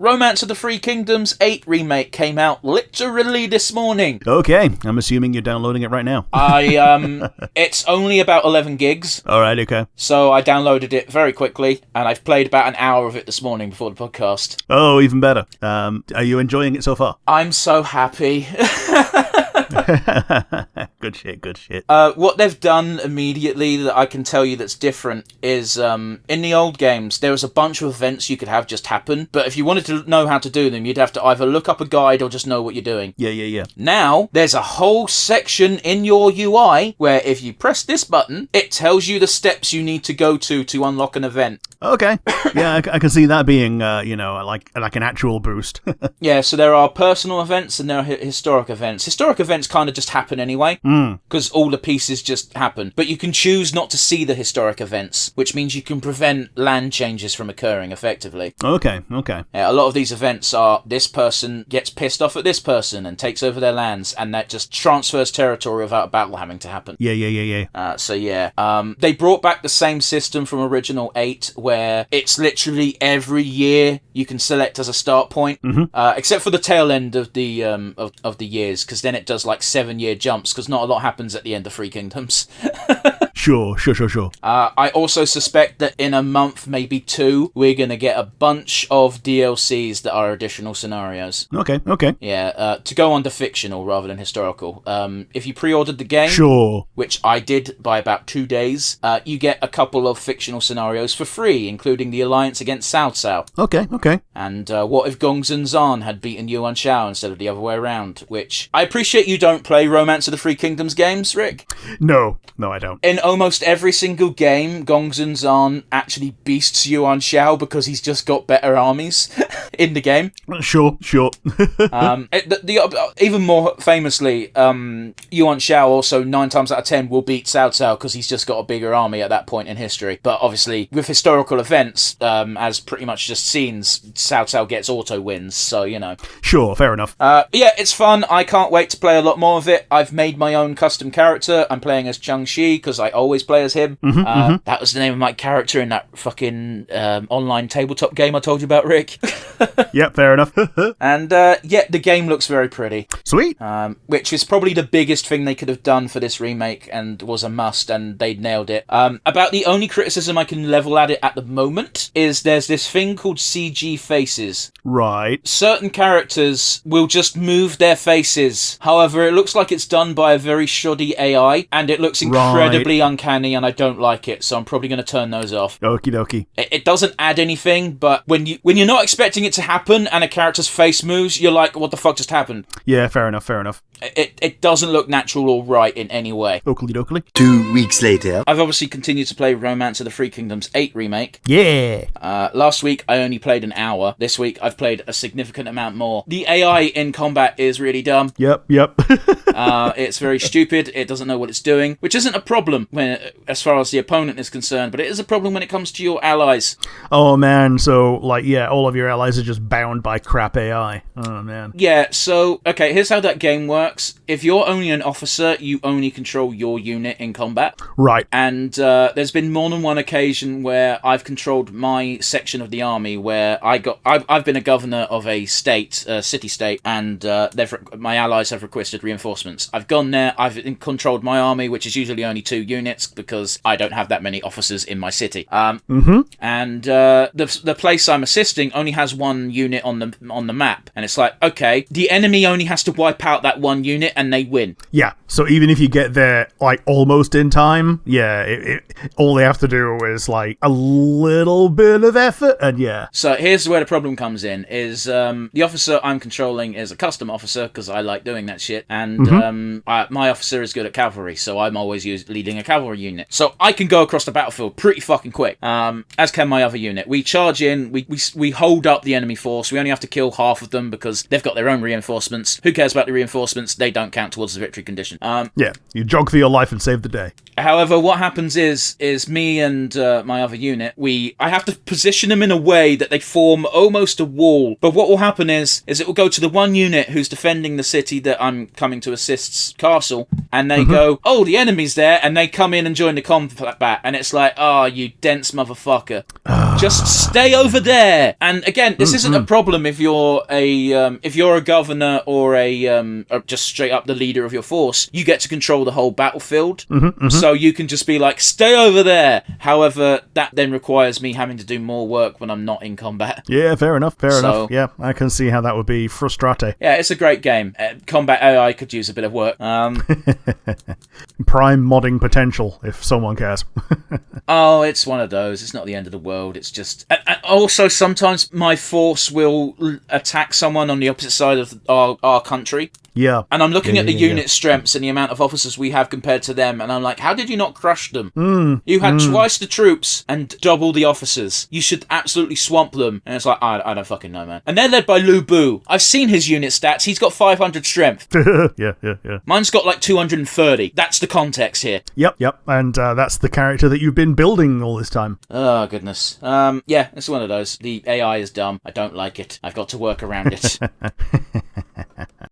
Romance of the Three Kingdoms 8 Remake came out literally this morning. Okay, I'm assuming you're downloading it right now. It's only about 11 gigs. Alright, okay. So I downloaded it very quickly, and I've played about an hour of it this morning before the podcast. Oh, even better. Are you enjoying it so far? I'm so happy. Good shit. What they've done immediately that I can tell you that's different is, in the old games, there was a bunch of events you could have just happen, but if you wanted to know how to do them, you'd have to either look up a guide or just know what you're doing. Yeah. Now, there's a whole section in your UI where if you press this button, it tells you the steps you need to go to unlock an event. Okay. Yeah, I can see that being, like an actual boost. Yeah, so there are personal events and there are historic events. Historic events kind of just happen anyway, because all the pieces just happen. But you can choose not to see the historic events, which means you can prevent land changes from occurring effectively. Okay. Yeah, a lot of these events are this person gets pissed off at this person and takes over their lands, and that just transfers territory without a battle having to happen. Yeah. They brought back the same system from original 8, where it's literally every year you can select as a start point, except for the tail end of the of the years, because then it does like 7-year jumps, because not a lot happens at the end of Three Kingdoms. Sure. I also suspect that in a month, maybe 2, we're going to get a bunch of DLCs that are additional scenarios. Okay. Yeah, to go on to fictional rather than historical. If you pre-ordered the game, sure, which I did by about 2 days, you get a couple of fictional scenarios for free, including the alliance against Cao Cao. Okay. And what if Gongsun Zan had beaten Yuan Shao instead of the other way around? Which, I appreciate you don't play Romance of the Three Kingdoms games, Rick. No, I don't. In almost every single game, Gongsun Zan actually beasts Yuan Shao because he's just got better armies in the game. Sure. Even more famously, Yuan Shao also 9 times out of 10 will beat Cao Cao because he's just got a bigger army at that point in history. But obviously, with historical events, as pretty much just scenes, Cao Cao gets auto wins, so you know. Sure, fair enough. Yeah, it's fun. I can't wait to play a lot more of it. I've made my own custom character. I'm playing as Cheng Shi because I always play as him. That was the name of my character in that fucking online tabletop game I told you about, Rick. Yep, fair enough. And the game looks very pretty. Sweet. Which is probably the biggest thing they could have done for this remake and was a must, and they nailed it. About the only criticism I can level at it at the moment is there's this thing called CG faces. Right. Certain characters will just move their faces. However, it looks like it's done by a very shoddy AI, and it looks incredibly uncanny, and I don't like it, so I'm probably going to turn those off. Okie dokie. It doesn't add anything, but when you're not expecting it to happen and a character's face moves, you're like, what the fuck just happened? Yeah, fair enough. It doesn't look natural or right in any way. Oakley dokley. 2 weeks later. I've obviously continued to play Romance of the Three Kingdoms 8 Remake. Yeah. Last week, I only played an hour. This week, I've played a significant amount more. The AI in combat is really dumb. Yep. It's very stupid. It doesn't know what it's doing, which isn't a problem as far as the opponent is concerned, but it is a problem when it comes to your allies. Oh, man. So, all of your allies are just bound by crap AI. Oh, man. Yeah, so, okay, here's how that game works. If you're only an officer, you only control your unit in combat. Right. And there's been more than one occasion where I've controlled my section of the army where I've been a governor of a city-state, and my allies have requested reinforcements. I've gone there, I've controlled my army, which is usually only 2 units, because I don't have that many officers in my city. And the place I'm assisting only has 1 unit on the map, and it's like, okay, the enemy only has to wipe out that 1 unit and they win. Yeah, so even if you get there almost in time, all they have to do is a little bit of effort, and yeah. So here's where the problem comes in, is the officer I'm controlling is a custom officer, because I like doing that shit, and my officer is good at cavalry, so I'm always leading a cavalry unit. So I can go across the battlefield pretty fucking quick, as can my other unit. We charge in, we hold up the enemy force, we only have to kill half of them because they've got their own reinforcements. Who cares about the reinforcements? They don't count towards the victory condition. Yeah, you jog for your life and save the day. However, what happens is me and my other unit, I have to position them in a way that they form almost a wall. But what will happen is it will go to the 1 unit who's defending the city that I'm coming to assist's castle, and they go, oh, the enemy's there, and they come in and join the combat, and it's like, oh, you dense motherfucker. Just stay over there. And again, this isn't a problem if you're a governor or or just straight up the leader of your force. You get to control the whole battlefield, so you can just be like, stay over there. However, that then requires me having to do more work when I'm not in combat. Yeah, fair enough. Enough. Yeah, I can see how that would be frustrating. Yeah, it's a great game. Combat AI could use a bit of work. Prime modding potential, if someone cares. Oh, it's one of those. It's not the end of the world. It's just... And also, sometimes my force will attack someone on the opposite side of our country. Yeah. And I'm looking at the unit strengths and the amount of officers we have compared to them, and I'm like, how did you not crush them? You had twice the troops and double the officers. You should absolutely swamp them. And it's like, I don't fucking know, man. And they're led by Lu Bu. I've seen his unit stats. He's got 500 strength. Yeah. Mine's got like 230. That's the context here. Yep. And that's the character that you've been building all this time. Oh, goodness. Yeah, it's one of those. The AI is dumb. I don't like it. I've got to work around it.